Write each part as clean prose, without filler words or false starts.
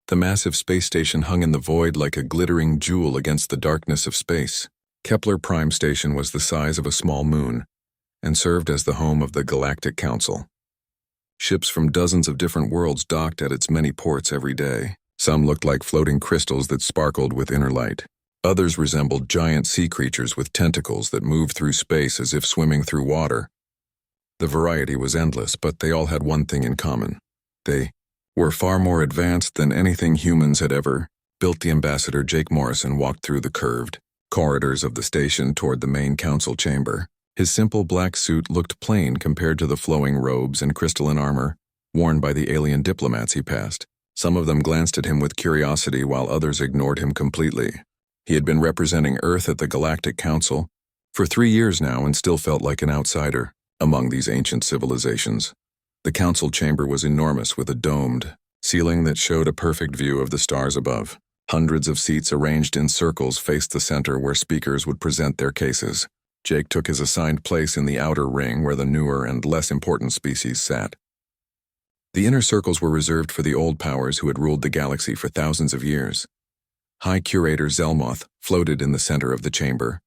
The massive space station hung in the void like a glittering jewel against the darkness of space. Kepler Prime Station was the size of a small moon and served as the home of the Galactic Council. Ships from dozens of different worlds docked at its many ports every day. Some looked like floating crystals that sparkled with inner light. Others resembled giant sea creatures with tentacles that moved through space as if swimming through water. The variety was endless, but they all had one thing in common. They were far more advanced than anything humans had ever built. The ambassador Jake Morrison walked through the curved corridors of the station toward the main council chamber. His simple black suit looked plain compared to the flowing robes and crystalline armor worn by the alien diplomats he passed. Some of them glanced at him with curiosity while others ignored him completely. He had been representing Earth at the Galactic Council for 3 years now and still felt like an outsider among these ancient civilizations. The council chamber was enormous, with a domed ceiling that showed a perfect view of the stars above. Hundreds of seats arranged in circles faced the center where speakers would present their cases. Jake took his assigned place in the outer ring where the newer and less important species sat. The inner circles were reserved for the old powers who had ruled the galaxy for thousands of years. High Curator Zelmoth floated in the center of the chamber.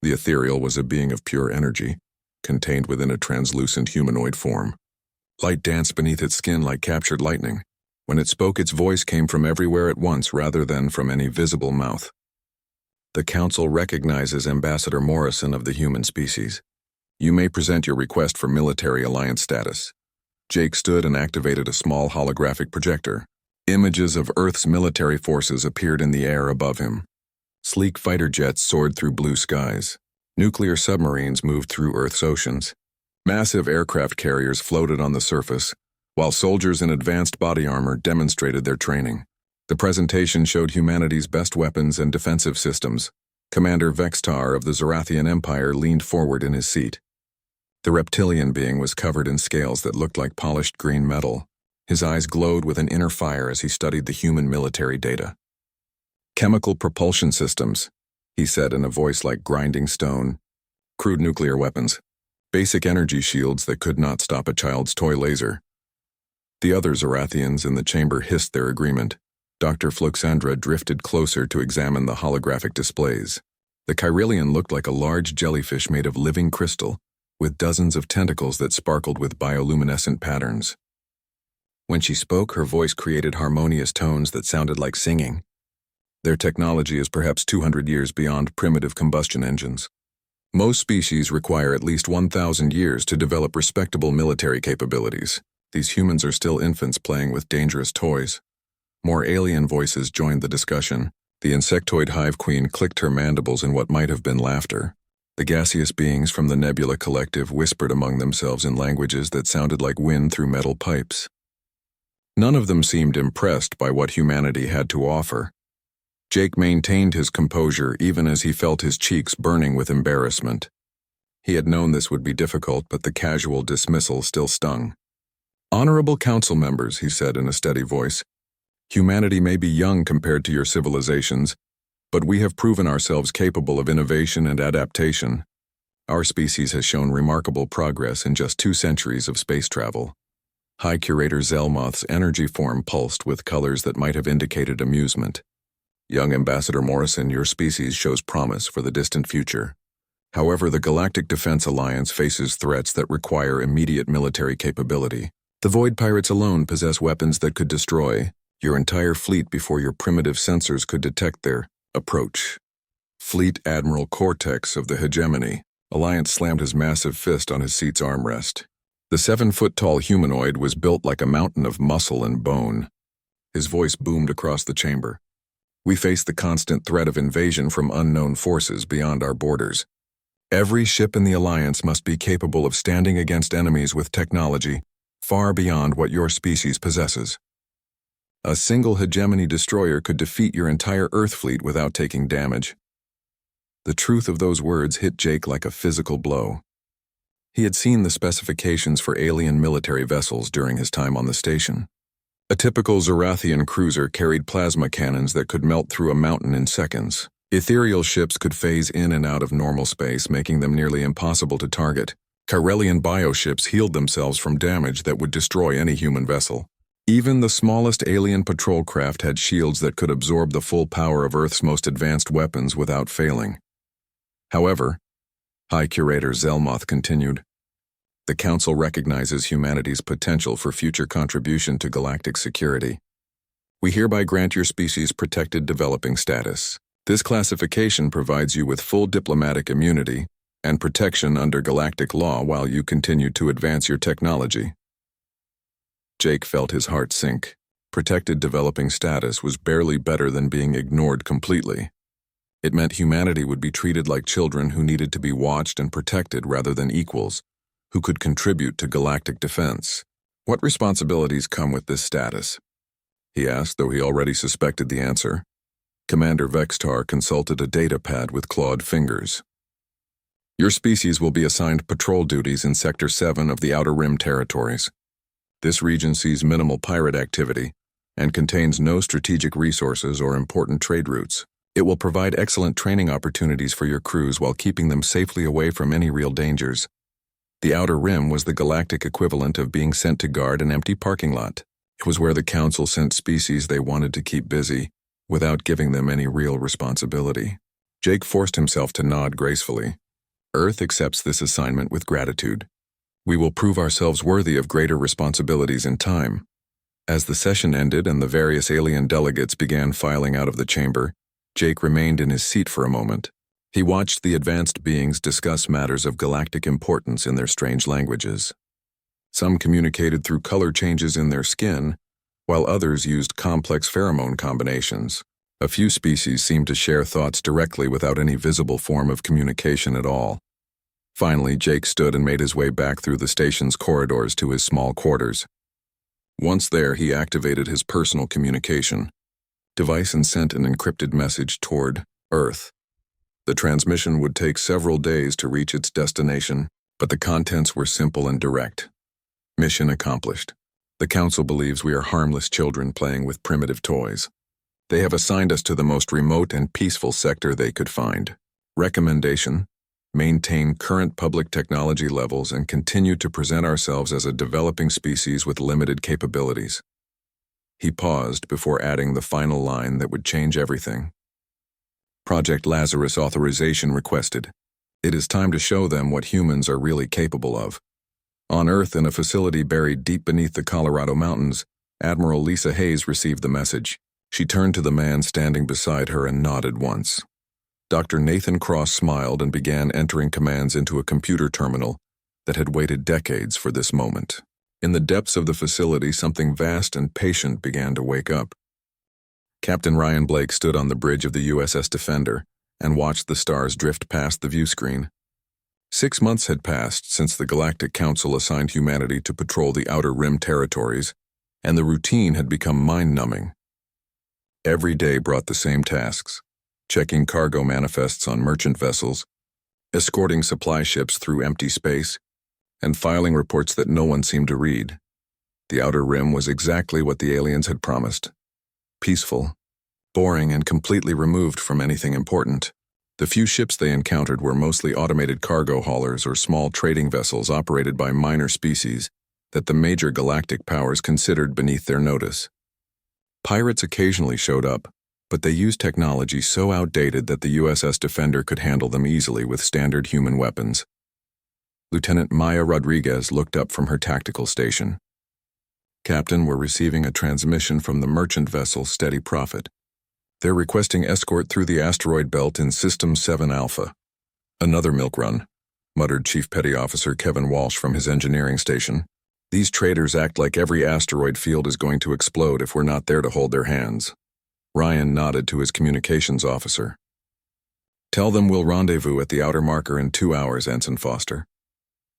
The ethereal was a being of pure energy, contained within a translucent humanoid form. Light danced beneath its skin like captured lightning. When it spoke, its voice came from everywhere at once rather than from any visible mouth. The Council recognizes Ambassador Morrison of the human species. You may present your request for military alliance status. Jake stood and activated a small holographic projector. Images of Earth's military forces appeared in the air above him. Sleek fighter jets soared through blue skies. Nuclear submarines moved through Earth's oceans. Massive aircraft carriers floated on the surface, while soldiers in advanced body armor demonstrated their training. The presentation showed humanity's best weapons and defensive systems. Commander Vextar of the Zorathian Empire leaned forward in his seat. The reptilian being was covered in scales that looked like polished green metal. His eyes glowed with an inner fire as he studied the human military data. Chemical propulsion systems, he said in a voice like grinding stone. Crude nuclear weapons. Basic energy shields that could not stop a child's toy laser. The other Zorathians in the chamber hissed their agreement. Dr. Fluxandra drifted closer to examine the holographic displays. The Chiralian looked like a large jellyfish made of living crystal, with dozens of tentacles that sparkled with bioluminescent patterns. When she spoke, her voice created harmonious tones that sounded like singing. Their technology is perhaps 200 years beyond primitive combustion engines. Most species require at least 1,000 years to develop respectable military capabilities. These humans are still infants playing with dangerous toys. More alien voices joined the discussion. The insectoid hive queen clicked her mandibles in what might have been laughter. The gaseous beings from the Nebula Collective whispered among themselves in languages that sounded like wind through metal pipes. None of them seemed impressed by what humanity had to offer. Jake maintained his composure even as he felt his cheeks burning with embarrassment. He had known this would be difficult, but the casual dismissal still stung. "Honorable council members," he said in a steady voice, "humanity may be young compared to your civilizations, but we have proven ourselves capable of innovation and adaptation. Our species has shown remarkable progress in just 2 centuries of space travel." High Curator Zelmoth's energy form pulsed with colors that might have indicated amusement. "Young Ambassador Morrison, your species shows promise for the distant future. However, the Galactic Defense Alliance faces threats that require immediate military capability. The Void Pirates alone possess weapons that could destroy your entire fleet before your primitive sensors could detect their approach." Fleet Admiral Cortex of the Hegemony. Alliance slammed his massive fist on his seat's armrest. The 7-foot-tall humanoid was built like a mountain of muscle and bone. His voice boomed across the chamber. "We face the constant threat of invasion from unknown forces beyond our borders. Every ship in the Alliance must be capable of standing against enemies with technology far beyond what your species possesses. A single hegemony destroyer could defeat your entire Earth fleet without taking damage." The truth of those words hit Jake like a physical blow. He had seen the specifications for alien military vessels during his time on the station. A typical Zorathian cruiser carried plasma cannons that could melt through a mountain in seconds. Ethereal ships could phase in and out of normal space, making them nearly impossible to target. Chiralian bioships healed themselves from damage that would destroy any human vessel. Even the smallest alien patrol craft had shields that could absorb the full power of Earth's most advanced weapons without failing. However, High Curator Zelmoth continued, the Council recognizes humanity's potential for future contribution to galactic security. We hereby grant your species protected developing status. This classification provides you with full diplomatic immunity and protection under galactic law while you continue to advance your technology. Jake felt his heart sink. Protected developing status was barely better than being ignored completely. It meant humanity would be treated like children who needed to be watched and protected rather than equals, who could contribute to galactic defense. What responsibilities come with this status? He asked, though he already suspected the answer. Commander Vextar consulted a data pad with clawed fingers. Your species will be assigned patrol duties in Sector 7 of the Outer Rim territories. This region sees minimal pirate activity and contains no strategic resources or important trade routes. It will provide excellent training opportunities for your crews while keeping them safely away from any real dangers. The Outer Rim was the galactic equivalent of being sent to guard an empty parking lot. It was where the Council sent species they wanted to keep busy, without giving them any real responsibility. Jake forced himself to nod gracefully. Earth accepts this assignment with gratitude. We will prove ourselves worthy of greater responsibilities in time. As the session ended and the various alien delegates began filing out of the chamber, Jake remained in his seat for a moment. He watched the advanced beings discuss matters of galactic importance in their strange languages. Some communicated through color changes in their skin, while others used complex pheromone combinations. A few species seemed to share thoughts directly without any visible form of communication at all. Finally, Jake stood and made his way back through the station's corridors to his small quarters. Once there, he activated his personal communication device and sent an encrypted message toward Earth. The transmission would take several days to reach its destination, but the contents were simple and direct. Mission accomplished. The Council believes we are harmless children playing with primitive toys. They have assigned us to the most remote and peaceful sector they could find. Recommendation: maintain current public technology levels and continue to present ourselves as a developing species with limited capabilities. He paused before adding the final line that would change everything. Project Lazarus authorization requested. It is time to show them what humans are really capable of. On Earth, in a facility buried deep beneath the Colorado mountains, Admiral Lisa Hayes received the message. She turned to the man standing beside her and nodded once. Dr. Nathan Cross smiled and began entering commands into a computer terminal that had waited decades for this moment. In the depths of the facility, something vast and patient began to wake up. Captain Ryan Blake stood on the bridge of the USS Defender and watched the stars drift past the view screen. 6 months had passed since the Galactic Council assigned humanity to patrol the Outer Rim territories, and the routine had become mind-numbing. Every day brought the same tasks: checking cargo manifests on merchant vessels, escorting supply ships through empty space, and filing reports that no one seemed to read. The Outer Rim was exactly what the aliens had promised: peaceful, boring, and completely removed from anything important. The few ships they encountered were mostly automated cargo haulers or small trading vessels operated by minor species that the major galactic powers considered beneath their notice. Pirates occasionally showed up, but they used technology so outdated that the USS Defender could handle them easily with standard human weapons. Lieutenant Maya Rodriguez looked up from her tactical station. Captain, we're receiving a transmission from the merchant vessel Steady Prophet. They're requesting escort through the asteroid belt in System 7 Alpha. Another milk run, muttered Chief Petty Officer Kevin Walsh from his engineering station. These traitors act like every asteroid field is going to explode if we're not there to hold their hands. Ryan nodded to his communications officer. Tell them we'll rendezvous at the outer marker in 2 hours, Ensign Foster.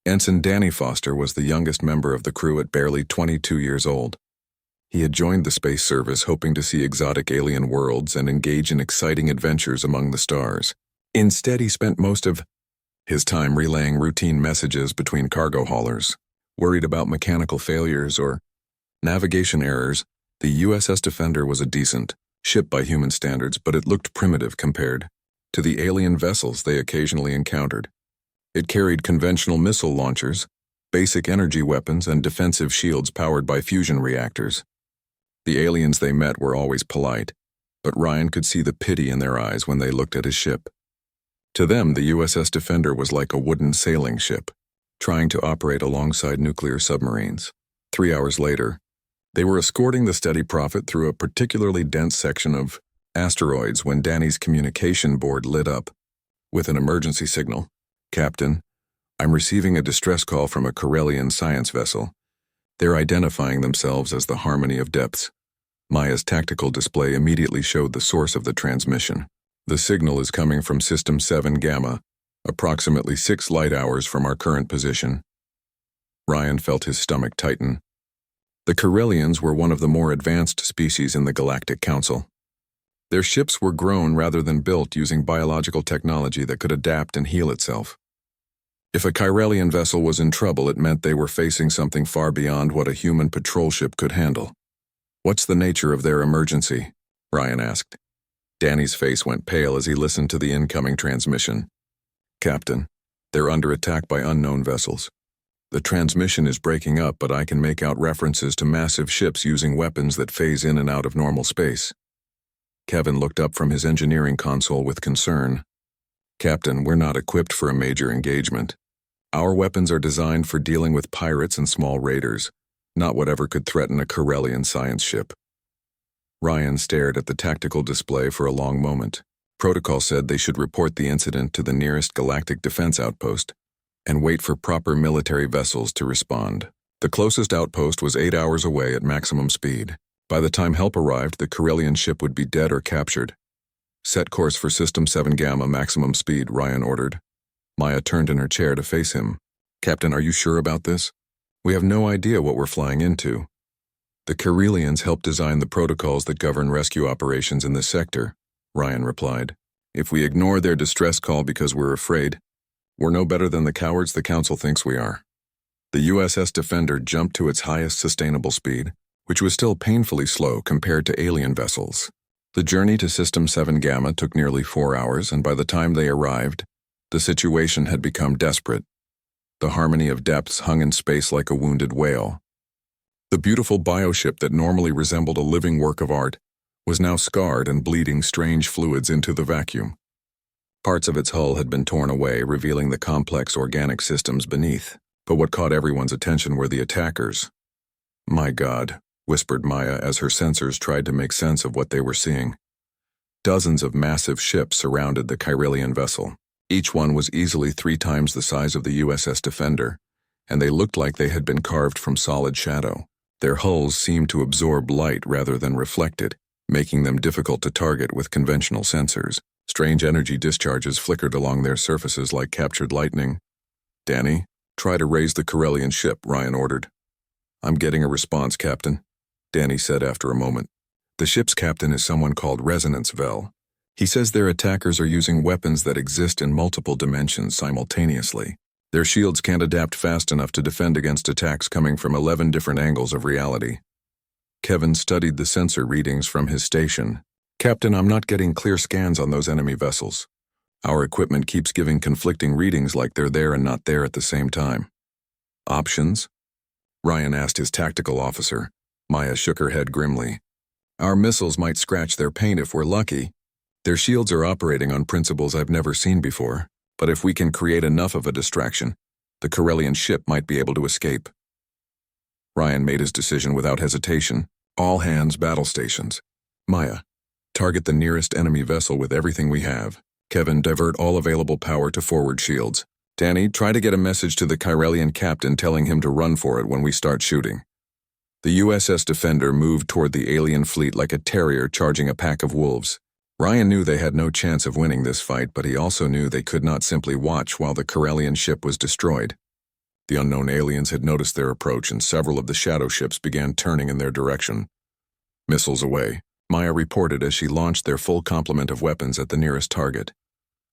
Ensign Danny Foster was the youngest member of the crew at barely 22 years old. He had joined the space service hoping to see exotic alien worlds and engage in exciting adventures among the stars. Instead, he spent most of his time relaying routine messages between cargo haulers. Worried about mechanical failures or navigation errors, the USS Defender was a decent ship by human standards, but it looked primitive compared to the alien vessels they occasionally encountered. It carried conventional missile launchers, basic energy weapons, and defensive shields powered by fusion reactors. The aliens they met were always polite, but Ryan could see the pity in their eyes when they looked at his ship. To them, the USS Defender was like a wooden sailing ship, trying to operate alongside nuclear submarines. 3 hours later, they were escorting the Steady Prophet through a particularly dense section of asteroids when Danny's communication board lit up with an emergency signal. "Captain, I'm receiving a distress call from a Corellian science vessel. They're identifying themselves as the Harmony of Depths." Maya's tactical display immediately showed the source of the transmission. "The signal is coming from System 7 Gamma, approximately 6 light hours from our current position." Ryan felt his stomach tighten. The Corellians were one of the more advanced species in the Galactic Council. Their ships were grown rather than built using biological technology that could adapt and heal itself. If a Corellian vessel was in trouble, it meant they were facing something far beyond what a human patrol ship could handle. "What's the nature of their emergency?" Ryan asked. Danny's face went pale as he listened to the incoming transmission. "Captain, they're under attack by unknown vessels. The transmission is breaking up, but I can make out references to massive ships using weapons that phase in and out of normal space." Kevin looked up from his engineering console with concern. "Captain, we're not equipped for a major engagement. Our weapons are designed for dealing with pirates and small raiders, not whatever could threaten a Corellian science ship." Ryan stared at the tactical display for a long moment. Protocol said they should report the incident to the nearest galactic defense outpost and wait for proper military vessels to respond. The closest outpost was 8 hours away at maximum speed. By the time help arrived, the Corellian ship would be dead or captured. "Set course for System 7 Gamma, maximum speed," Ryan ordered. Maya turned in her chair to face him. "Captain, are you sure about this? We have no idea what we're flying into." "The Corellians helped design the protocols that govern rescue operations in this sector," Ryan replied. "If we ignore their distress call because we're afraid, we're no better than the cowards the Council thinks we are." The USS Defender jumped to its highest sustainable speed, which was still painfully slow compared to alien vessels. The journey to System 7 Gamma took nearly 4 hours, and by the time they arrived, the situation had become desperate. The Harmony of Depths hung in space like a wounded whale. The beautiful bioship that normally resembled a living work of art was now scarred and bleeding strange fluids into the vacuum. Parts of its hull had been torn away, revealing the complex organic systems beneath. But what caught everyone's attention were the attackers. "My God," whispered Maya as her sensors tried to make sense of what they were seeing. Dozens of massive ships surrounded the Corellian vessel. Each one was easily 3 times the size of the USS Defender, and they looked like they had been carved from solid shadow. Their hulls seemed to absorb light rather than reflect it, making them difficult to target with conventional sensors. Strange energy discharges flickered along their surfaces like captured lightning. "Danny, try to raise the Corellian ship," Ryan ordered. "I'm getting a response, Captain," Danny said after a moment. "The ship's captain is someone called Resonance Vel. He says their attackers are using weapons that exist in multiple dimensions simultaneously. Their shields can't adapt fast enough to defend against attacks coming from 11 different angles of reality." Kevin studied the sensor readings from his station. "Captain, I'm not getting clear scans on those enemy vessels. Our equipment keeps giving conflicting readings like they're there and not there at the same time." "Options?" Ryan asked his tactical officer. Maya shook her head grimly. "Our missiles might scratch their paint if we're lucky. Their shields are operating on principles I've never seen before, but if we can create enough of a distraction, the Corellian ship might be able to escape." Ryan made his decision without hesitation. "All hands battle stations. Maya, target the nearest enemy vessel with everything we have. Kevin, divert all available power to forward shields. Danny, try to get a message to the Corellian captain telling him to run for it when we start shooting." The USS Defender moved toward the alien fleet like a terrier charging a pack of wolves. Ryan knew they had no chance of winning this fight, but he also knew they could not simply watch while the Corellian ship was destroyed. The unknown aliens had noticed their approach, and several of the shadow ships began turning in their direction. "Missiles away," Maya reported as she launched their full complement of weapons at the nearest target.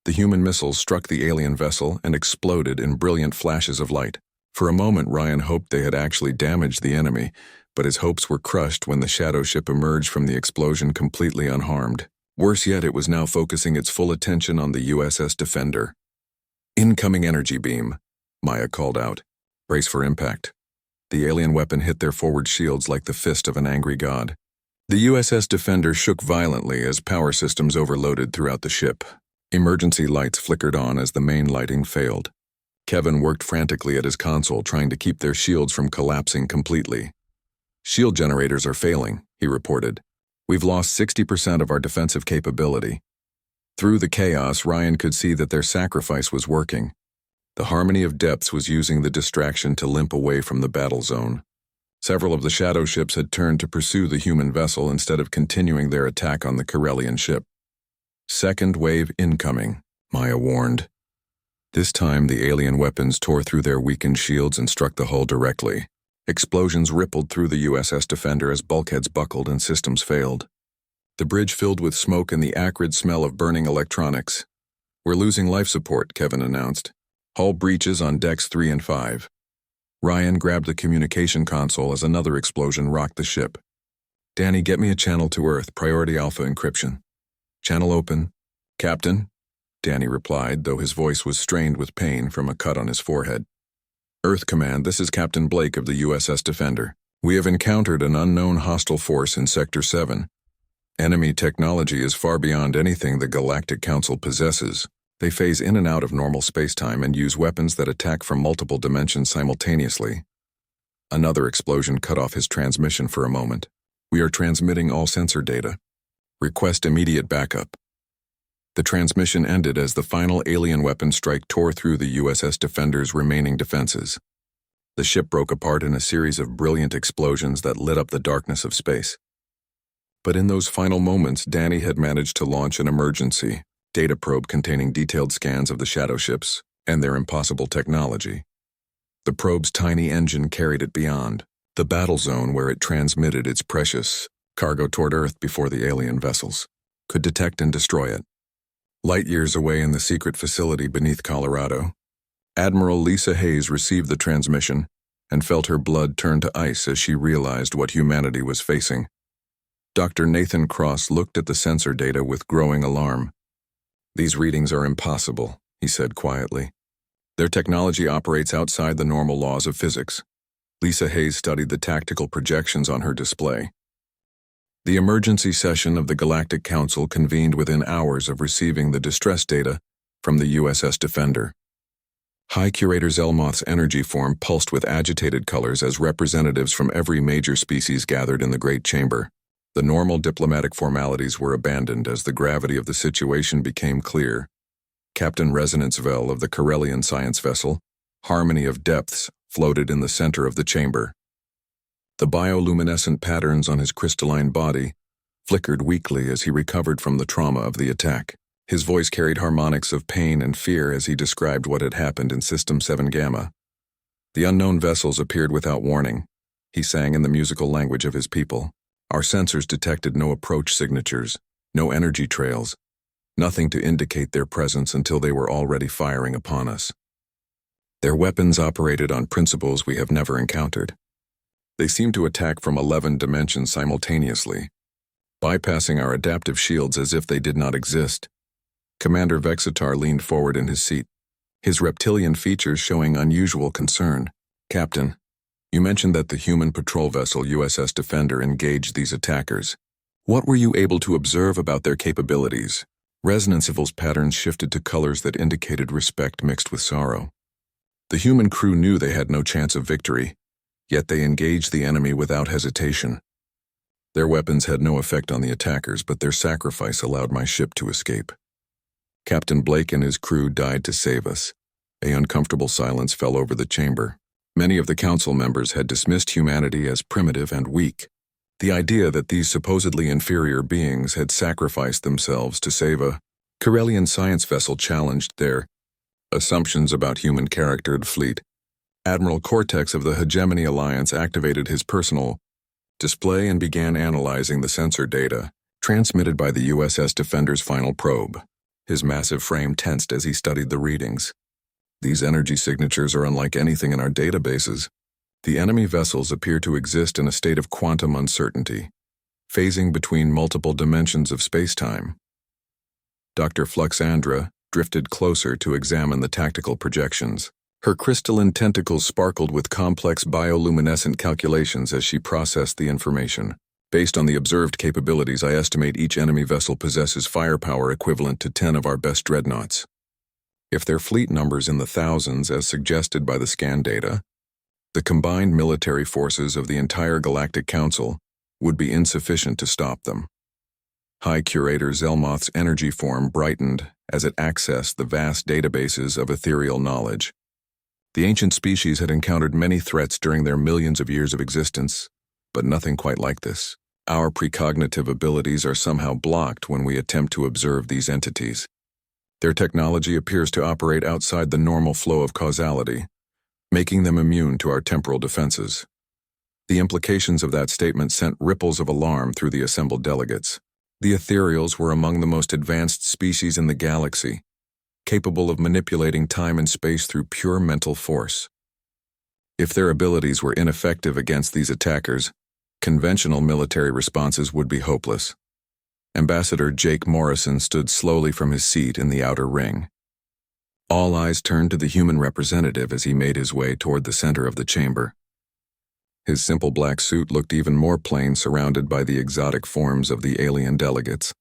The human missiles struck the alien vessel and exploded in brilliant flashes of light. For a moment, Ryan hoped they had actually damaged the enemy, but his hopes were crushed when the shadow ship emerged from the explosion completely unharmed. Worse yet, it was now focusing its full attention on the USS Defender. "Incoming energy beam," Maya called out. "Brace for impact." The alien weapon hit their forward shields like the fist of an angry god. The USS Defender shook violently as power systems overloaded throughout the ship. Emergency lights flickered on as the main lighting failed. Kevin worked frantically at his console, trying to keep their shields from collapsing completely. "Shield generators are failing," he reported. "We've lost 60% of our defensive capability." Through the chaos, Ryan could see that their sacrifice was working. The Harmony of Depths was using the distraction to limp away from the battle zone. Several of the shadow ships had turned to pursue the human vessel instead of continuing their attack on the Corellian ship. "Second wave incoming," Maya warned. This time, the alien weapons tore through their weakened shields and struck the hull directly. Explosions rippled through the USS Defender as bulkheads buckled and systems failed. The bridge filled with smoke and the acrid smell of burning electronics. "We're losing life support," Kevin announced. "Hull breaches on decks 3 and 5. Ryan grabbed the communication console as another explosion rocked the ship. "Danny, get me a channel to Earth, priority alpha encryption." "Channel open." "Captain," Danny replied, though his voice was strained with pain from a cut on his forehead. "Earth Command, this is Captain Blake of the USS Defender. We have encountered an unknown hostile force in Sector 7. Enemy technology is far beyond anything the Galactic Council possesses. They phase in and out of normal spacetime and use weapons that attack from multiple dimensions simultaneously." Another explosion cut off his transmission for a moment. "We are transmitting all sensor data. Request immediate backup." The transmission ended as the final alien weapon strike tore through the USS Defender's remaining defenses. The ship broke apart in a series of brilliant explosions that lit up the darkness of space. But in those final moments, Danny had managed to launch an emergency data probe containing detailed scans of the shadow ships and their impossible technology. The probe's tiny engine carried it beyond the battle zone where it transmitted its precious cargo toward Earth before the alien vessels could detect and destroy it. Light years away in the secret facility beneath Colorado, Admiral Lisa Hayes received the transmission and felt her blood turn to ice as she realized what humanity was facing. Dr. Nathan Cross looked at the sensor data with growing alarm. "These readings are impossible," he said quietly. "Their technology operates outside the normal laws of physics." Lisa Hayes studied the tactical projections on her display. The emergency session of the Galactic Council convened within hours of receiving the distress data from the USS Defender. High Curator Zelmoth's energy form pulsed with agitated colors as representatives from every major species gathered in the Great Chamber. The normal diplomatic formalities were abandoned as the gravity of the situation became clear. Captain Resonance Vel of the Corellian science vessel, Harmony of Depths, floated in the center of the chamber. The bioluminescent patterns on his crystalline body flickered weakly as he recovered from the trauma of the attack. His voice carried harmonics of pain and fear as he described what had happened in System 7 Gamma. The unknown vessels appeared without warning. He sang in the musical language of his people. "Our sensors detected no approach signatures, no energy trails, nothing to indicate their presence until they were already firing upon us. Their weapons operated on principles we have never encountered. They seemed to attack from 11 dimensions simultaneously, bypassing our adaptive shields as if they did not exist." Commander Vexitar leaned forward in his seat, his reptilian features showing unusual concern. "Captain, you mentioned that the human patrol vessel USS Defender engaged these attackers. What were you able to observe about their capabilities?" Resonance Evil's patterns shifted to colors that indicated respect mixed with sorrow. "The human crew knew they had no chance of victory, yet they engaged the enemy without hesitation. Their weapons had no effect on the attackers, but their sacrifice allowed my ship to escape. Captain Blake and his crew died to save us." An uncomfortable silence fell over the chamber. Many of the council members had dismissed humanity as primitive and weak. The idea that these supposedly inferior beings had sacrificed themselves to save a Corellian science vessel challenged their assumptions about human character and fleet. Admiral Cortex of the Hegemony Alliance activated his personal display and began analyzing the sensor data transmitted by the USS Defender's final probe. His massive frame tensed as he studied the readings. "These energy signatures are unlike anything in our databases. The enemy vessels appear to exist in a state of quantum uncertainty, phasing between multiple dimensions of spacetime." Dr. Fluxandra drifted closer to examine the tactical projections. Her crystalline tentacles sparkled with complex bioluminescent calculations as she processed the information. Based on the observed capabilities, I estimate each enemy vessel possesses firepower equivalent to 10 of our best dreadnoughts. If their fleet numbers in the thousands, as suggested by the scan data, the combined military forces of the entire Galactic Council would be insufficient to stop them. High Curator Zelmoth's energy form brightened as it accessed the vast databases of ethereal knowledge. The ancient species had encountered many threats during their millions of years of existence, but nothing quite like this. Our precognitive abilities are somehow blocked when we attempt to observe these entities. Their technology appears to operate outside the normal flow of causality, making them immune to our temporal defenses. The implications of that statement sent ripples of alarm through the assembled delegates. The ethereals were among the most advanced species in the galaxy, capable of manipulating time and space through pure mental force. If their abilities were ineffective against these attackers, conventional military responses would be hopeless. Ambassador Jake Morrison stood slowly from his seat in the outer ring. All eyes turned to the human representative as he made his way toward the center of the chamber. His simple black suit looked even more plain surrounded by the exotic forms of the alien delegates.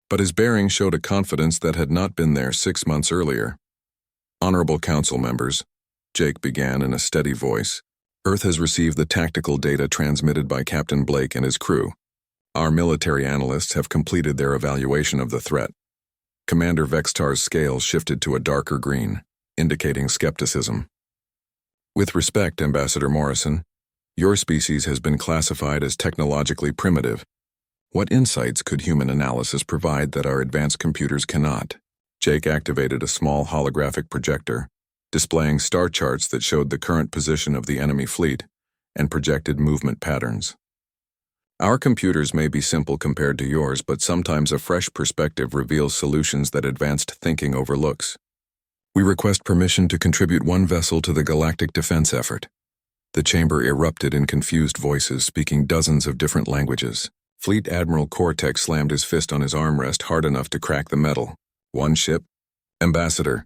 But his bearing showed a confidence that had not been there 6 months earlier. Honorable Council members, Jake began in a steady voice, Earth has received the tactical data transmitted by Captain Blake and his crew. Our military analysts have completed their evaluation of the threat. Commander Vextar's scales shifted to a darker green, indicating skepticism. With respect, Ambassador Morrison, your species has been classified as technologically primitive. What insights could human analysis provide that our advanced computers cannot? Jake activated a small holographic projector, displaying star charts that showed the current position of the enemy fleet and projected movement patterns. Our computers may be simple compared to yours, but sometimes a fresh perspective reveals solutions that advanced thinking overlooks. We request permission to contribute 1 vessel to the galactic defense effort. The chamber erupted in confused voices speaking dozens of different languages. Fleet Admiral Cortex slammed his fist on his armrest hard enough to crack the metal. 1 ship? Ambassador,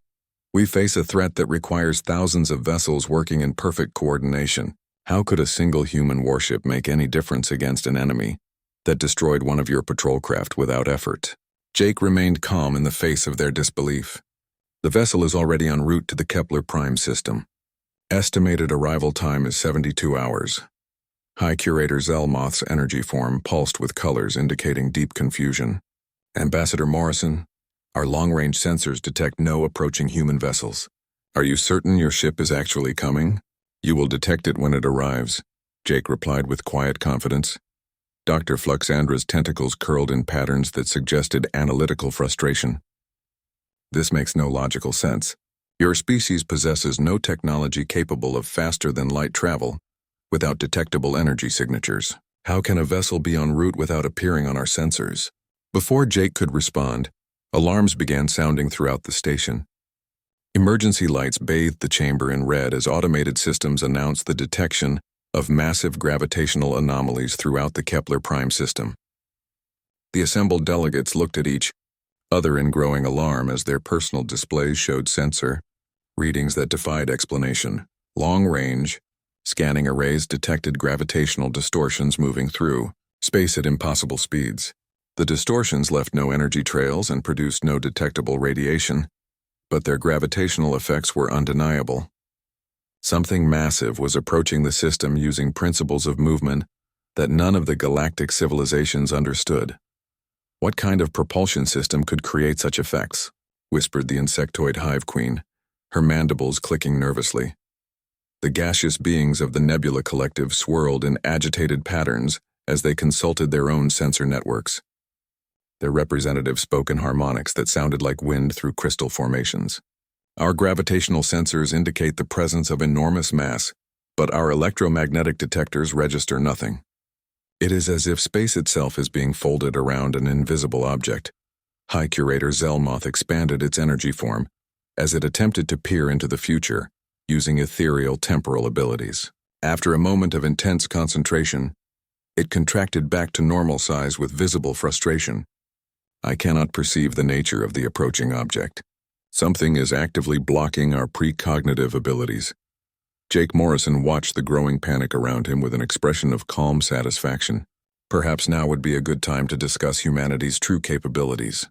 we face a threat that requires thousands of vessels working in perfect coordination. How could a single human warship make any difference against an enemy that destroyed one of your patrol craft without effort? Jake remained calm in the face of their disbelief. The vessel is already en route to the Kepler Prime system. Estimated arrival time is 72 hours. High Curator Zelmoth's energy form pulsed with colors indicating deep confusion. Ambassador Morrison, our long-range sensors detect no approaching human vessels. Are you certain your ship is actually coming? You will detect it when it arrives, Jake replied with quiet confidence. Dr. Fluxandra's tentacles curled in patterns that suggested analytical frustration. This makes no logical sense. Your species possesses no technology capable of faster-than-light travel without detectable energy signatures. How can a vessel be en route without appearing on our sensors? Before Jake could respond, alarms began sounding throughout the station. Emergency lights bathed the chamber in red as automated systems announced the detection of massive gravitational anomalies throughout the Kepler Prime system. The assembled delegates looked at each other in growing alarm as their personal displays showed sensor readings that defied explanation. Long-range scanning arrays detected gravitational distortions moving through space at impossible speeds. The distortions left no energy trails and produced no detectable radiation, but their gravitational effects were undeniable. Something massive was approaching the system using principles of movement that none of the galactic civilizations understood. What kind of propulsion system could create such effects? Whispered the insectoid hive queen, her mandibles clicking nervously. The gaseous beings of the Nebula Collective swirled in agitated patterns as they consulted their own sensor networks. Their representatives spoke in harmonics that sounded like wind through crystal formations. Our gravitational sensors indicate the presence of enormous mass, but our electromagnetic detectors register nothing. It is as if space itself is being folded around an invisible object. High Curator Zelmoth expanded its energy form as it attempted to peer into the future, using ethereal temporal abilities. After a moment of intense concentration, it contracted back to normal size with visible frustration. I cannot perceive the nature of the approaching object. Something is actively blocking our precognitive abilities. Jake Morrison watched the growing panic around him with an expression of calm satisfaction. Perhaps now would be a good time to discuss humanity's true capabilities.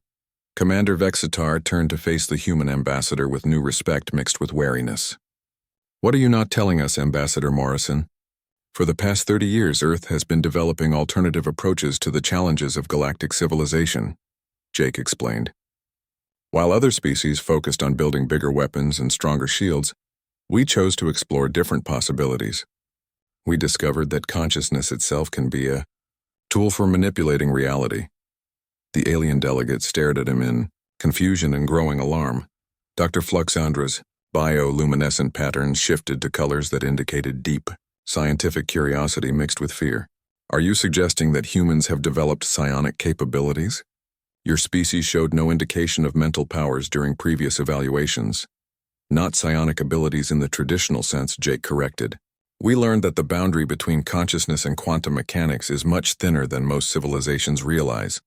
Commander Vexitar turned to face the human ambassador with new respect mixed with wariness. What are you not telling us, Ambassador Morrison? For the past 30 years, Earth has been developing alternative approaches to the challenges of galactic civilization, Jake explained. While other species focused on building bigger weapons and stronger shields, we chose to explore different possibilities. We discovered that consciousness itself can be a tool for manipulating reality. The alien delegate stared at him in confusion and growing alarm. Dr. Fluxandra's bioluminescent patterns shifted to colors that indicated deep, scientific curiosity mixed with fear. Are you suggesting that humans have developed psionic capabilities? Your species showed no indication of mental powers during previous evaluations. Not psionic abilities in the traditional sense, Jake corrected. We learned that the boundary between consciousness and quantum mechanics is much thinner than most civilizations realize.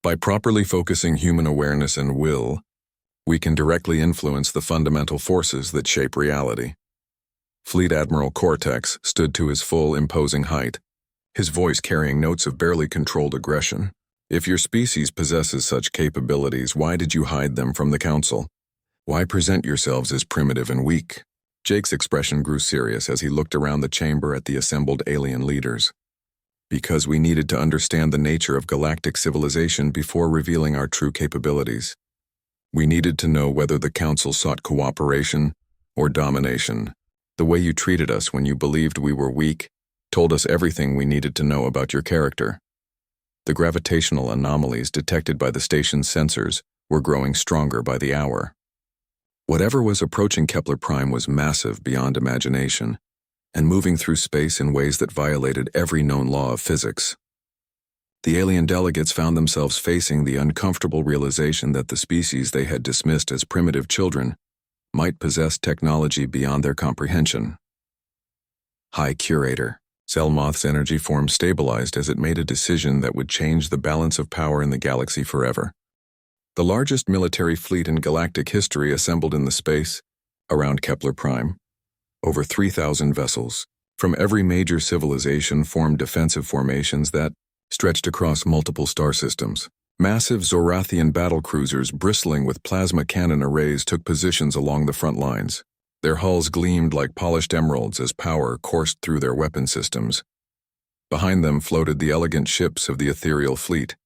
By properly focusing human awareness and will, we can directly influence the fundamental forces that shape reality. Fleet Admiral Cortex stood to his full, imposing height, his voice carrying notes of barely controlled aggression. If your species possesses such capabilities, why did you hide them from the Council? Why present yourselves as primitive and weak? Jake's expression grew serious as he looked around the chamber at the assembled alien leaders. Because we needed to understand the nature of galactic civilization before revealing our true capabilities. We needed to know whether the Council sought cooperation or domination. The way you treated us when you believed we were weak told us everything we needed to know about your character. The gravitational anomalies detected by the station's sensors were growing stronger by the hour. Whatever was approaching Kepler Prime was massive beyond imagination, and moving through space in ways that violated every known law of physics. The alien delegates found themselves facing the uncomfortable realization that the species they had dismissed as primitive children might possess technology beyond their comprehension. High Curator. Zelmoth's energy form stabilized as it made a decision that would change the balance of power in the galaxy forever. The largest military fleet in galactic history assembled in the space around Kepler Prime. Over 3,000 vessels from every major civilization formed defensive formations that stretched across multiple star systems. Massive Zorathian battlecruisers bristling with plasma cannon arrays took positions along the front lines. Their hulls gleamed like polished emeralds as power coursed through their weapon systems. Behind them floated the elegant ships of the ethereal fleet.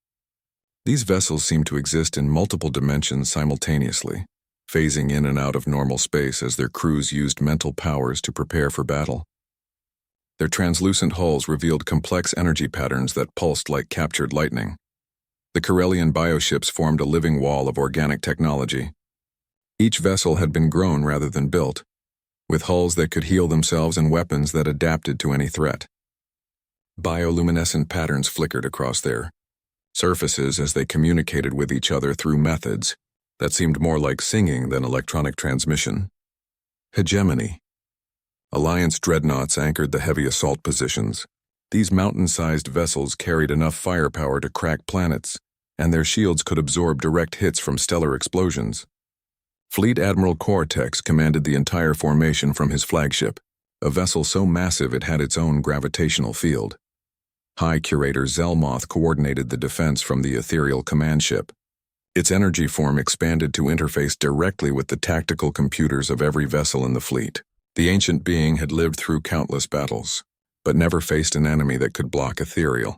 These vessels seemed to exist in multiple dimensions simultaneously, phasing in and out of normal space as their crews used mental powers to prepare for battle. Their translucent hulls revealed complex energy patterns that pulsed like captured lightning. The Corellian bioships formed a living wall of organic technology. Each vessel had been grown rather than built, with hulls that could heal themselves and weapons that adapted to any threat. Bioluminescent patterns flickered across their surfaces as they communicated with each other through methods that seemed more like singing than electronic transmission. Hegemony. Alliance dreadnoughts anchored the heavy assault positions. These mountain-sized vessels carried enough firepower to crack planets, and their shields could absorb direct hits from stellar explosions. Fleet Admiral Cortex commanded the entire formation from his flagship, a vessel so massive it had its own gravitational field. High Curator Zelmoth coordinated the defense from the ethereal command ship. Its energy form expanded to interface directly with the tactical computers of every vessel in the fleet. The ancient being had lived through countless battles, but never faced an enemy that could block ethereal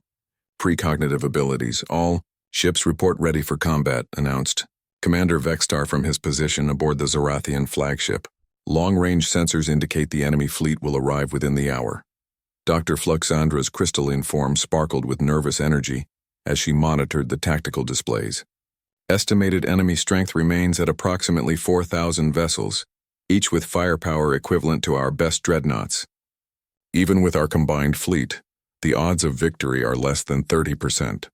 precognitive abilities. All ships report ready for combat, announced Commander Vextar from his position aboard the Zorathian flagship. Long-range sensors indicate the enemy fleet will arrive within the hour. Dr. Fluxandra's crystalline form sparkled with nervous energy as she monitored the tactical displays. Estimated enemy strength remains at approximately 4,000 vessels, each with firepower equivalent to our best dreadnoughts. Even with our combined fleet, the odds of victory are less than 30%.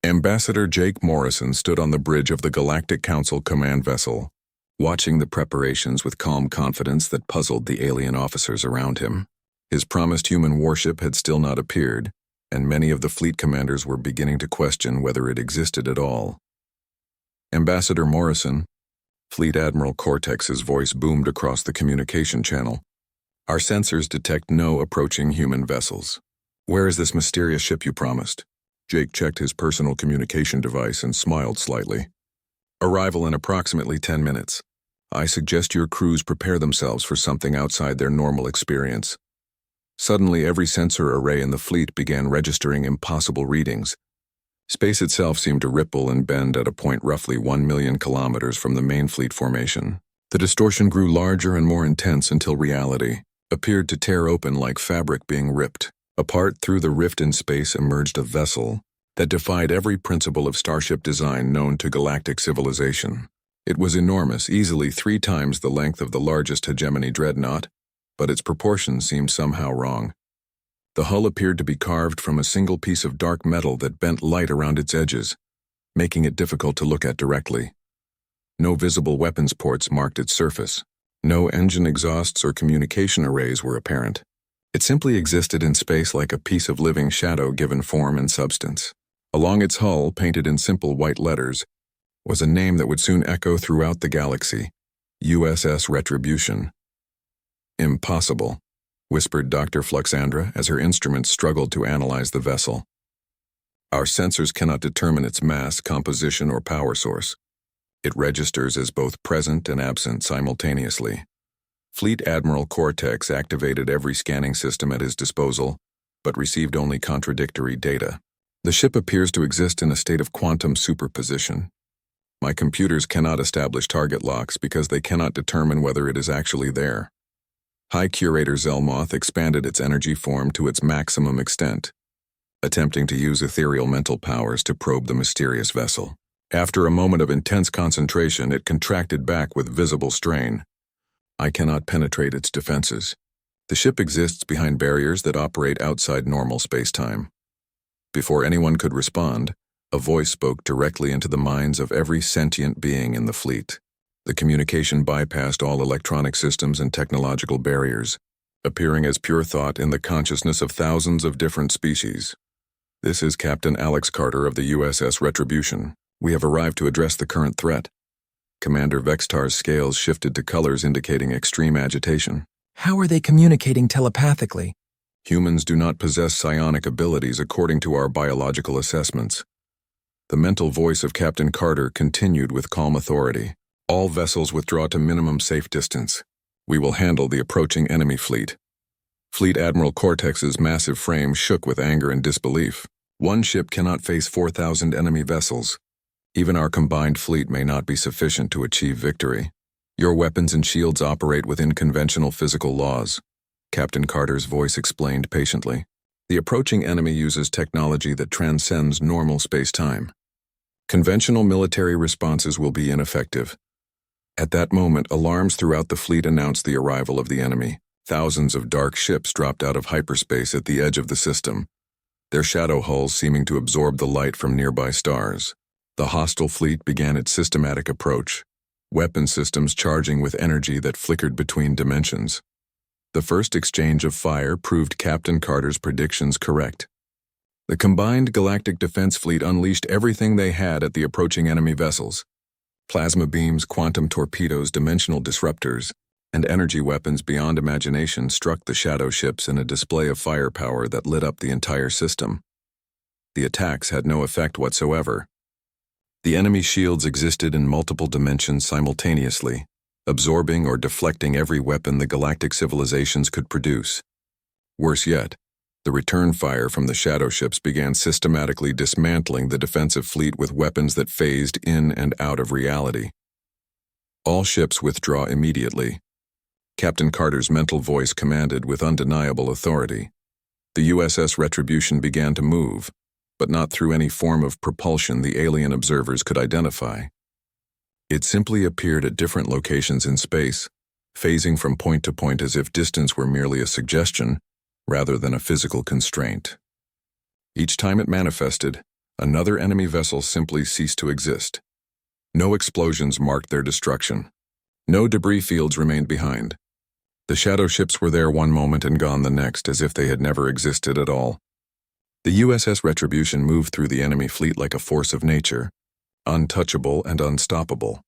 Ambassador Jake Morrison stood on the bridge of the Galactic Council command vessel, watching the preparations with calm confidence that puzzled the alien officers around him. His promised human warship had still not appeared, and many of the fleet commanders were beginning to question whether it existed at all. Ambassador Morrison, Fleet Admiral Cortex's voice boomed across the communication channel. Our sensors detect no approaching human vessels. Where is this mysterious ship you promised? Jake checked his personal communication device and smiled slightly. Arrival in approximately 10 minutes. I suggest your crews prepare themselves for something outside their normal experience. Suddenly, every sensor array in the fleet began registering impossible readings. Space itself seemed to ripple and bend at a point roughly 1 million kilometers from the main fleet formation. The distortion grew larger and more intense until reality appeared to tear open like fabric being ripped. Apart through the rift in space emerged a vessel that defied every principle of starship design known to galactic civilization. It was enormous, easily 3 times the length of the largest hegemony dreadnought, but its proportions seemed somehow wrong. The hull appeared to be carved from a single piece of dark metal that bent light around its edges, making it difficult to look at directly. No visible weapons ports marked its surface. No engine exhausts or communication arrays were apparent. It simply existed in space like a piece of living shadow given form and substance. Along its hull, painted in simple white letters, was a name that would soon echo throughout the galaxy: USS Retribution. Impossible, whispered Dr. Fluxandra as her instruments struggled to analyze the vessel. Our sensors cannot determine its mass, composition, or power source. It registers as both present and absent simultaneously. Fleet Admiral Cortex activated every scanning system at his disposal, but received only contradictory data. The ship appears to exist in a state of quantum superposition. My computers cannot establish target locks because they cannot determine whether it is actually there. High Curator Zelmoth expanded its energy form to its maximum extent, attempting to use ethereal mental powers to probe the mysterious vessel. After a moment of intense concentration, it contracted back with visible strain. I cannot penetrate its defenses. The ship exists behind barriers that operate outside normal space-time. Before anyone could respond, a voice spoke directly into the minds of every sentient being in the fleet. The communication bypassed all electronic systems and technological barriers, appearing as pure thought in the consciousness of thousands of different species. This is Captain Alex Carter of the USS Retribution. We have arrived to address the current threat. Commander Vextar's scales shifted to colors indicating extreme agitation. How are they communicating telepathically? Humans do not possess psionic abilities according to our biological assessments. The mental voice of Captain Carter continued with calm authority. All vessels withdraw to minimum safe distance. We will handle the approaching enemy fleet. Fleet Admiral Cortex's massive frame shook with anger and disbelief. One ship cannot face 4,000 enemy vessels. Even our combined fleet may not be sufficient to achieve victory. Your weapons and shields operate within conventional physical laws, Captain Carter's voice explained patiently. The approaching enemy uses technology that transcends normal space-time. Conventional military responses will be ineffective. At that moment, alarms throughout the fleet announced the arrival of the enemy. Thousands of dark ships dropped out of hyperspace at the edge of the system, their shadow hulls seeming to absorb the light from nearby stars. The hostile fleet began its systematic approach, weapon systems charging with energy that flickered between dimensions. The first exchange of fire proved Captain Carter's predictions correct. The combined Galactic Defense Fleet unleashed everything they had at the approaching enemy vessels. Plasma beams, quantum torpedoes, dimensional disruptors, and energy weapons beyond imagination struck the shadow ships in a display of firepower that lit up the entire system. The attacks had no effect whatsoever. The enemy shields existed in multiple dimensions simultaneously, absorbing or deflecting every weapon the galactic civilizations could produce. Worse yet, the return fire from the shadow ships began systematically dismantling the defensive fleet with weapons that phased in and out of reality. All ships withdraw immediately. Captain Carter's mental voice commanded with undeniable authority. The USS Retribution began to move, but not through any form of propulsion the alien observers could identify. It simply appeared at different locations in space, phasing from point to point as if distance were merely a suggestion rather than a physical constraint. Each time it manifested, another enemy vessel simply ceased to exist. No explosions marked their destruction. No debris fields remained behind. The shadow ships were there one moment and gone the next, as if they had never existed at all. The USS Retribution moved through the enemy fleet like a force of nature, untouchable and unstoppable.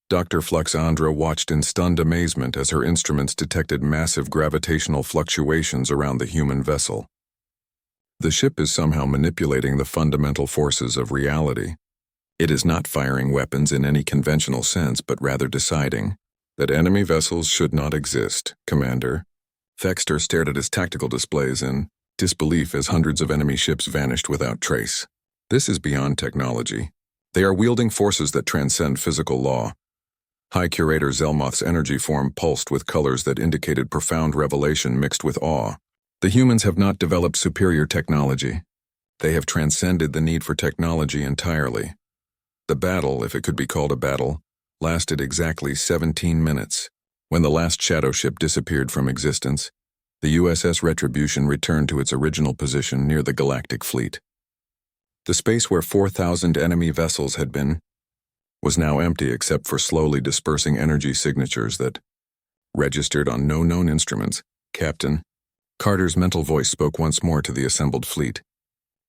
Dr. Fluxandra watched in stunned amazement as her instruments detected massive gravitational fluctuations around the human vessel. The ship is somehow manipulating the fundamental forces of reality. It is not firing weapons in any conventional sense, but rather deciding that enemy vessels should not exist, Commander. Thexter stared at his tactical displays in disbelief as hundreds of enemy ships vanished without trace. This is beyond technology. They are wielding forces that transcend physical law. High Curator Zelmoth's energy form pulsed with colors that indicated profound revelation mixed with awe. The humans have not developed superior technology. They have transcended the need for technology entirely. The battle, if it could be called a battle, lasted exactly 17 minutes. When the last shadow ship disappeared from existence, the USS Retribution returned to its original position near the Galactic Fleet. The space where 4,000 enemy vessels had been was now empty except for slowly dispersing energy signatures that registered on no known instruments. Captain, Carter's mental voice spoke once more to the assembled fleet.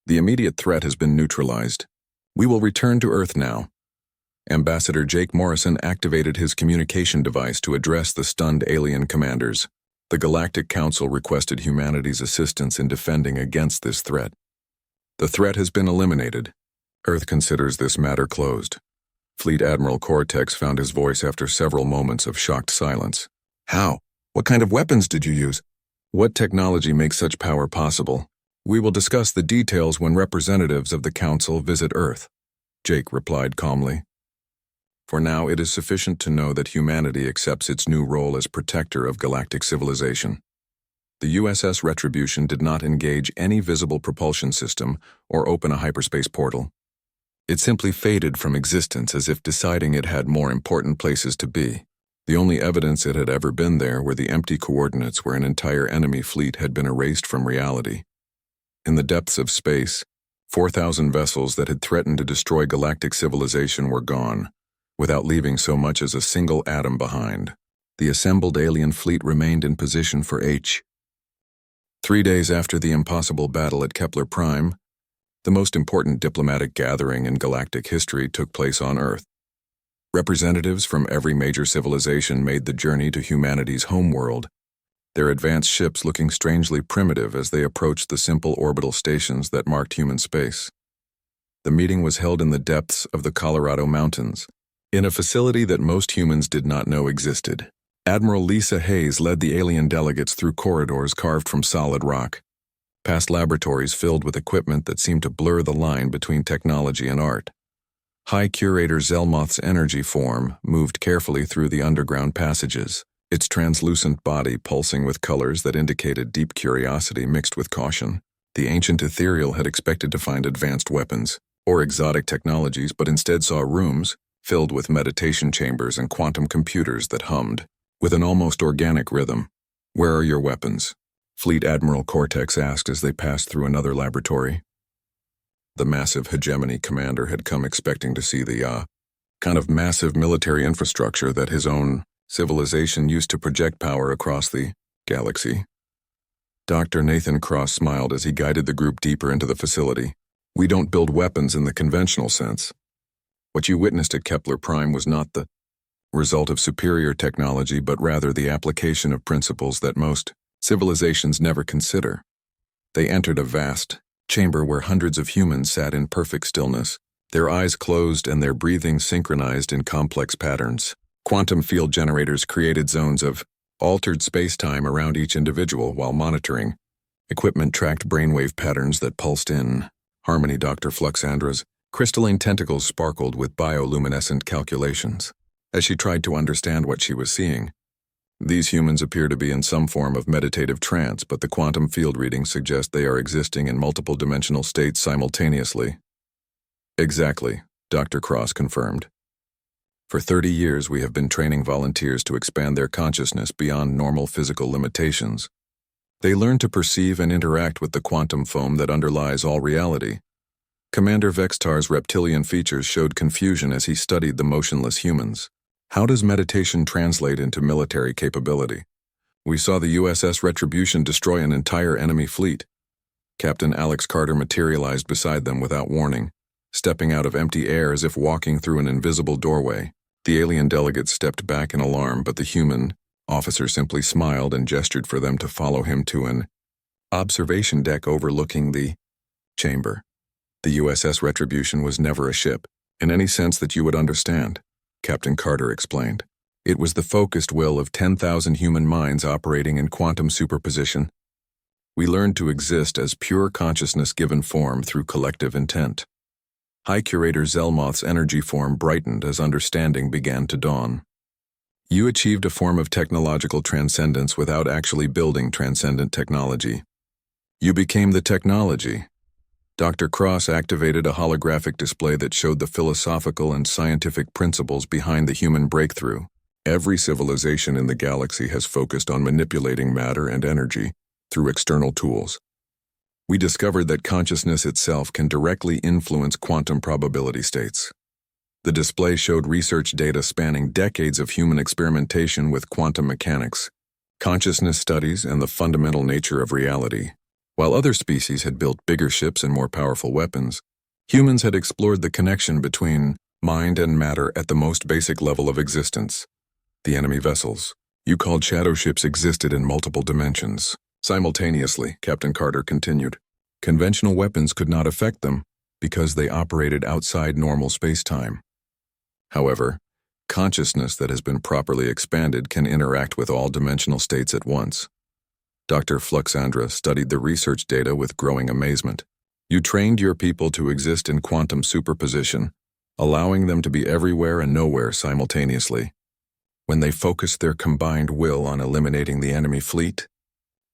The immediate threat has been neutralized. We will return to Earth now. Ambassador Jake Morrison activated his communication device to address the stunned alien commanders. The Galactic Council requested humanity's assistance in defending against this threat. The threat has been eliminated. Earth considers this matter closed. Fleet Admiral Cortex found his voice after several moments of shocked silence. How? What kind of weapons did you use? What technology makes such power possible? We will discuss the details when representatives of the Council visit Earth, Jake replied calmly. For now, it is sufficient to know that humanity accepts its new role as protector of galactic civilization. The USS Retribution did not engage any visible propulsion system or open a hyperspace portal. It simply faded from existence as if deciding it had more important places to be. The only evidence it had ever been there were the empty coordinates where an entire enemy fleet had been erased from reality. In the depths of space, 4,000 vessels that had threatened to destroy galactic civilization were gone, without leaving so much as a single atom behind. The assembled alien fleet remained in position for 3 days after the impossible battle at Kepler Prime, the most important diplomatic gathering in galactic history took place on Earth. Representatives from every major civilization made the journey to humanity's homeworld, their advanced ships looking strangely primitive as they approached the simple orbital stations that marked human space. The meeting was held in the depths of the Colorado Mountains, in a facility that most humans did not know existed. Admiral Lisa Hayes led the alien delegates through corridors carved from solid rock, past laboratories filled with equipment that seemed to blur the line between technology and art. High Curator Zelmoth's energy form moved carefully through the underground passages, its translucent body pulsing with colors that indicated deep curiosity mixed with caution. The ancient ethereal had expected to find advanced weapons or exotic technologies, but instead saw rooms filled with meditation chambers and quantum computers that hummed with an almost organic rhythm. Where are your weapons? Fleet Admiral Cortex asked as they passed through another laboratory. The massive hegemony commander had come expecting to see the kind of massive military infrastructure that his own civilization used to project power across the galaxy. Dr. Nathan Cross smiled as he guided the group deeper into the facility. We don't build weapons in the conventional sense. What you witnessed at Kepler Prime was not the result of superior technology, but rather the application of principles that most civilizations never consider. They entered a vast chamber where hundreds of humans sat in perfect stillness, their eyes closed and their breathing synchronized in complex patterns. Quantum field generators created zones of altered space-time around each individual while monitoring. Equipment tracked brainwave patterns that pulsed in harmony. Dr. Fluxandra's crystalline tentacles sparkled with bioluminescent calculations. As she tried to understand what she was seeing, these humans appear to be in some form of meditative trance, but the quantum field readings suggest they are existing in multiple dimensional states simultaneously. Exactly, Dr. Cross confirmed. For 30 years, we have been training volunteers to expand their consciousness beyond normal physical limitations. They learn to perceive and interact with the quantum foam that underlies all reality. Commander Vextar's reptilian features showed confusion as he studied the motionless humans. How does meditation translate into military capability? We saw the USS Retribution destroy an entire enemy fleet. Captain Alex Carter materialized beside them without warning, stepping out of empty air as if walking through an invisible doorway. The alien delegates stepped back in alarm, but the human officer simply smiled and gestured for them to follow him to an observation deck overlooking the chamber. The USS Retribution was never a ship, in any sense that you would understand, Captain Carter explained. It was the focused will of 10,000 human minds operating in quantum superposition. We learned to exist as pure consciousness given form through collective intent. High Curator Zelmoth's energy form brightened as understanding began to dawn. You achieved a form of technological transcendence without actually building transcendent technology. You became the technology. Dr. Cross activated a holographic display that showed the philosophical and scientific principles behind the human breakthrough. Every civilization in the galaxy has focused on manipulating matter and energy through external tools. We discovered that consciousness itself can directly influence quantum probability states. The display showed research data spanning decades of human experimentation with quantum mechanics, consciousness studies, and the fundamental nature of reality. While other species had built bigger ships and more powerful weapons, humans had explored the connection between mind and matter at the most basic level of existence. The enemy vessels, you called shadow ships, existed in multiple dimensions. Simultaneously, Captain Carter continued. Conventional weapons could not affect them because they operated outside normal space-time. However, consciousness that has been properly expanded can interact with all dimensional states at once. Dr. Fluxandra studied the research data with growing amazement. You trained your people to exist in quantum superposition, allowing them to be everywhere and nowhere simultaneously. When they focused their combined will on eliminating the enemy fleet,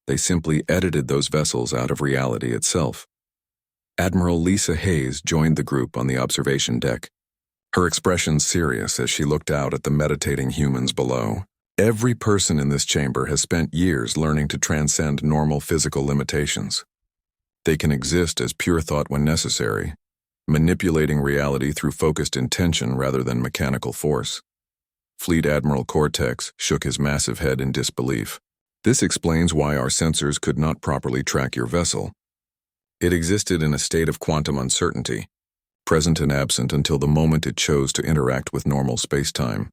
they simply edited those vessels out of reality itself. Admiral Lisa Hayes joined the group on the observation deck, her expression serious as she looked out at the meditating humans below. Every person in this chamber has spent years learning to transcend normal physical limitations. They can exist as pure thought when necessary, manipulating reality through focused intention rather than mechanical force. Fleet Admiral Cortex shook his massive head in disbelief. This explains why our sensors could not properly track your vessel. It existed in a state of quantum uncertainty, present and absent until the moment it chose to interact with normal space-time.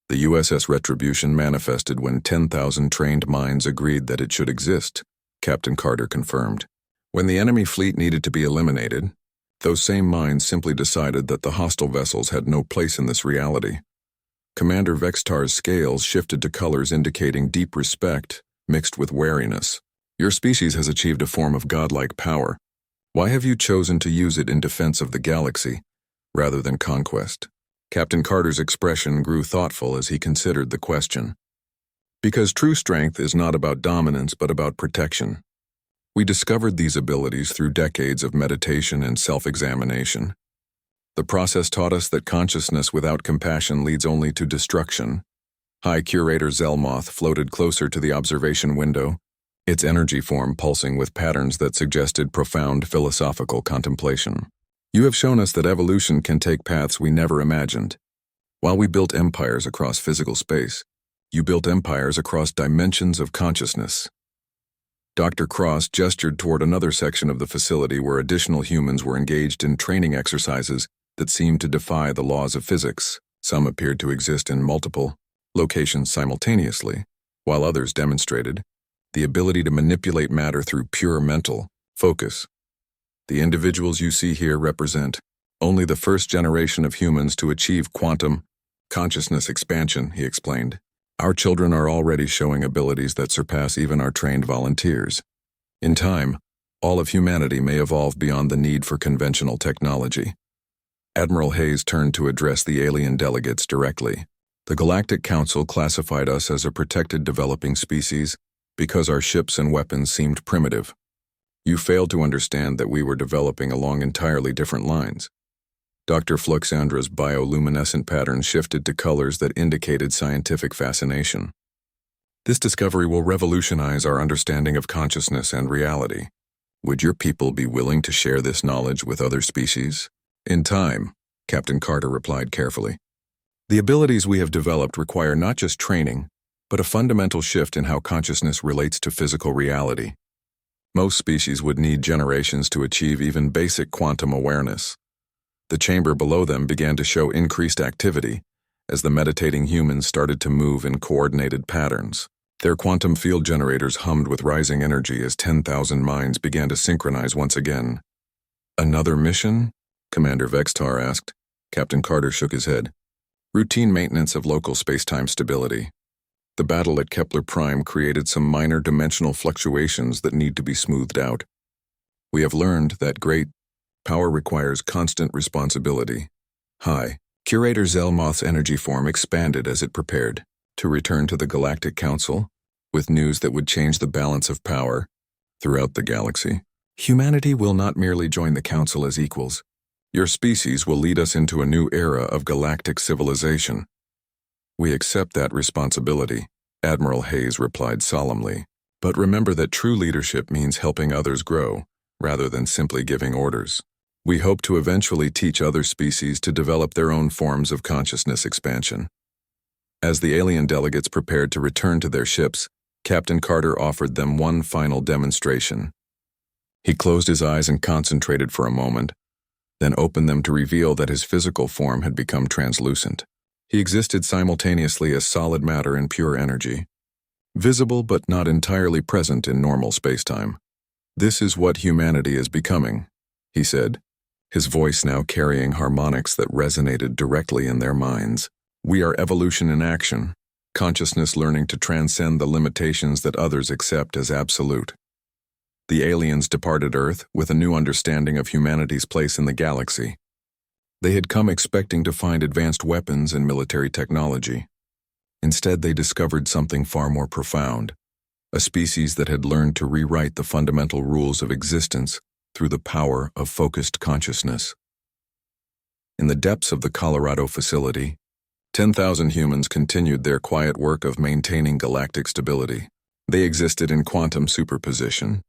The USS Retribution manifested when 10,000 trained minds agreed that it should exist, Captain Carter confirmed. When the enemy fleet needed to be eliminated, those same minds simply decided that the hostile vessels had no place in this reality. Commander Vextar's scales shifted to colors indicating deep respect mixed with wariness. Your species has achieved a form of godlike power. Why have you chosen to use it in defense of the galaxy, rather than conquest? Captain Carter's expression grew thoughtful as he considered the question. Because true strength is not about dominance but about protection. We discovered these abilities through decades of meditation and self-examination. The process taught us that consciousness without compassion leads only to destruction. High Curator Zelmoth floated closer to the observation window, its energy form pulsing with patterns that suggested profound philosophical contemplation. You have shown us that evolution can take paths we never imagined. While we built empires across physical space, you built empires across dimensions of consciousness. Dr. Cross gestured toward another section of the facility where additional humans were engaged in training exercises that seemed to defy the laws of physics. Some appeared to exist in multiple locations simultaneously, while others demonstrated the ability to manipulate matter through pure mental focus. The individuals you see here represent only the first generation of humans to achieve quantum consciousness expansion, he explained. Our children are already showing abilities that surpass even our trained volunteers. In time, all of humanity may evolve beyond the need for conventional technology. Admiral Hayes turned to address the alien delegates directly. The Galactic Council classified us as a protected developing species because our ships and weapons seemed primitive. You failed to understand that we were developing along entirely different lines. Dr. Fluxandra's bioluminescent patterns shifted to colors that indicated scientific fascination. This discovery will revolutionize our understanding of consciousness and reality. Would your people be willing to share this knowledge with other species? In time, Captain Carter replied carefully. The abilities we have developed require not just training, but a fundamental shift in how consciousness relates to physical reality. Most species would need generations to achieve even basic quantum awareness. The chamber below them began to show increased activity as the meditating humans started to move in coordinated patterns. Their quantum field generators hummed with rising energy as 10,000 minds began to synchronize once again. "Another mission?" Commander Vextar asked. Captain Carter shook his head. "Routine maintenance of local space-time stability. The battle at Kepler Prime created some minor dimensional fluctuations that need to be smoothed out. We have learned that great power requires constant responsibility." Hi. Curator Zelmoth's energy form expanded as it prepared to return to the Galactic Council with news that would change the balance of power throughout the galaxy. "Humanity will not merely join the Council as equals. Your species will lead us into a new era of galactic civilization. We accept that responsibility," Admiral Hayes replied solemnly. "But remember that true leadership means helping others grow, rather than simply giving orders. We hope to eventually teach other species to develop their own forms of consciousness expansion." As the alien delegates prepared to return to their ships, Captain Carter offered them one final demonstration. He closed his eyes and concentrated for a moment, then opened them to reveal that his physical form had become translucent. He existed simultaneously as solid matter and pure energy, visible but not entirely present in normal spacetime. "This is what humanity is becoming," he said, his voice now carrying harmonics that resonated directly in their minds. "We are evolution in action, consciousness learning to transcend the limitations that others accept as absolute." The aliens departed Earth with a new understanding of humanity's place in the galaxy. They had come expecting to find advanced weapons and military technology. Instead, they discovered something far more profound, a species that had learned to rewrite the fundamental rules of existence through the power of focused consciousness. In the depths of the Colorado facility, 10,000 humans continued their quiet work of maintaining galactic stability. They existed in quantum superposition,